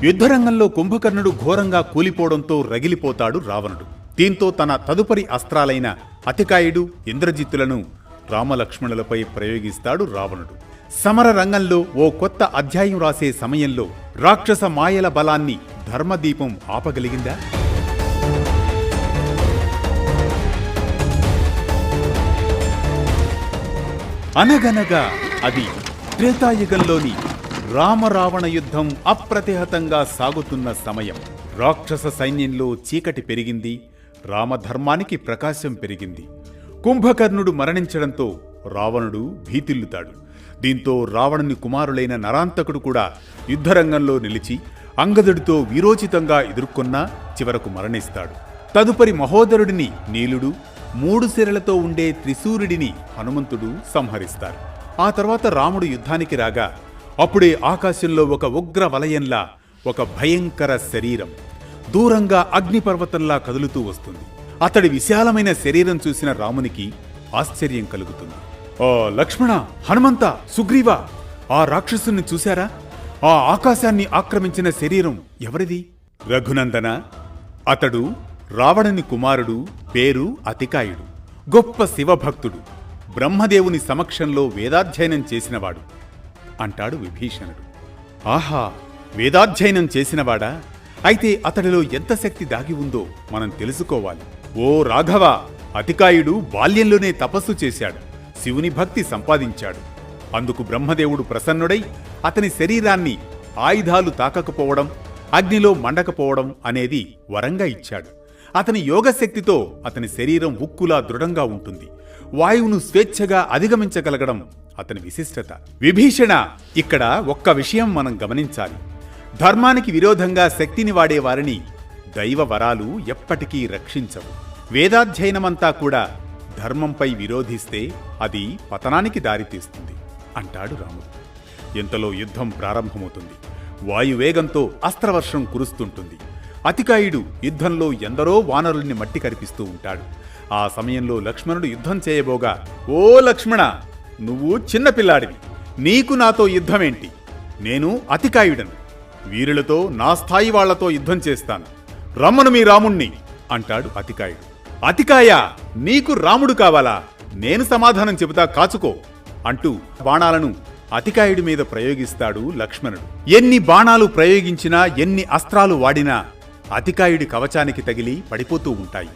యుద్ధరంగంలో కుంభకర్ణుడు ఘోరంగా కూలిపోవడంతో రగిలిపోతాడు రావణుడు. దీంతో తన తదుపరి అస్త్రాలైన అతికాయుడు, ఇంద్రజిత్తులను రామలక్ష్మణులపై ప్రయోగిస్తాడు రావణుడు. సమర రంగంలో ఓ కొత్త అధ్యాయం రాసే సమయంలో రాక్షస మాయల బలాన్ని ధర్మదీపం ఆపగలిగిందా? అనగనగా అది త్రేతాయుగంలోని రామరావణ యుద్ధం అప్రతిహతంగా సాగుతున్న సమయం. రాక్షస సైన్యంలో చీకటి పెరిగింది, రామధర్మానికి ప్రకాశం పెరిగింది. కుంభకర్ణుడు మరణించడంతో రావణుడు భీతిల్లుతాడు. దీంతో రావణుని కుమారులైన నరాంతకుడు కూడా యుద్ధరంగంలో నిలిచి అంగదుడితో వీరోచితంగా ఎదుర్కొన్నా చివరకు మరణిస్తాడు. తదుపరి మహోదరుడిని నీలుడు, 3 శిరలతో ఉండే త్రిశూరుడిని హనుమంతుడు సంహరిస్తారు. ఆ తర్వాత రాముడు యుద్ధానికి రాగా అప్పుడే ఆకాశంలో ఒక ఉగ్ర వలయంలా ఒక భయంకర శరీరం దూరంగా అగ్నిపర్వతంలా కదులుతూ వస్తుంది. అతడి విశాలమైన శరీరం చూసిన రామునికి ఆశ్చర్యం కలుగుతుంది. ఓ లక్ష్మణ, హనుమంత, సుగ్రీవ, ఆ రాక్షసుని చూశారా? ఆ ఆకాశాన్ని ఆక్రమించిన శరీరం ఎవరిది? రఘునందన, అతడు రావణుని కుమారుడు, పేరు అతికాయుడు. గొప్ప శివభక్తుడు, బ్రహ్మదేవుని సమక్షంలో వేదాధ్యయనం చేసినవాడు అంటాడు విభీషణుడు. ఆహా, వేదాధ్యయనం చేసినవాడా? అయితే అతడిలో ఎంత శక్తి దాగి ఉందో మనం తెలుసుకోవాలి. ఓ రాఘవ, అతికాయుడు బాల్యంలోనే తపస్సు చేశాడు, శివుని భక్తి సంపాదించాడు. అందుకు బ్రహ్మదేవుడు ప్రసన్నుడై అతని శరీరాన్ని ఆయుధాలు తాకకపోవడం, అగ్నిలో మండకపోవడం అనేది వరంగా ఇచ్చాడు. అతని యోగశక్తితో అతని శరీరం ఉక్కులా దృఢంగా ఉంటుంది. వాయువును స్వేచ్ఛగా అధిగమించగలగడం అతని విశిష్టత. విభీషణ, ఇక్కడ ఒక్క విషయం మనం గమనించాలి. ధర్మానికి విరోధంగా శక్తిని వాడే వారిని దైవ వరాలు ఎప్పటికీ రక్షించవు. వేదాధ్యయనమంతా కూడా ధర్మంపై విరోధిస్తే అది పతనానికి దారితీస్తుంది అంటాడు రాముడు. ఇంతలో యుద్ధం ప్రారంభమవుతుంది. వాయువేగంతో అస్త్రవర్షం కురుస్తుంటుంది. అతికాయుడు యుద్ధంలో ఎందరో వానరుల్ని మట్టి కరిపిస్తూ ఉంటాడు. ఆ సమయంలో లక్ష్మణుడు యుద్ధం చేయబోగా, ఓ లక్ష్మణ, నువ్వు చిన్నపిల్లాడివి, నీకు నాతో యుద్ధమేంటి? నేను అతికాయుడను, వీరులతో నా స్థాయి వాళ్లతో యుద్ధం చేస్తాను, రమ్మను మీ రాముణ్ణి అంటాడు అతికాయుడు. అతికాయ, నీకు రాముడు కావాలా? నేను సమాధానం చెబుతా, కాచుకో అంటూ బాణాలను అతికాయుడి మీద ప్రయోగిస్తాడు లక్ష్మణుడు. ఎన్ని బాణాలు ప్రయోగించినా, ఎన్ని అస్త్రాలు వాడినా అతికాయుడి కవచానికి తగిలి పడిపోతూ ఉంటాయి.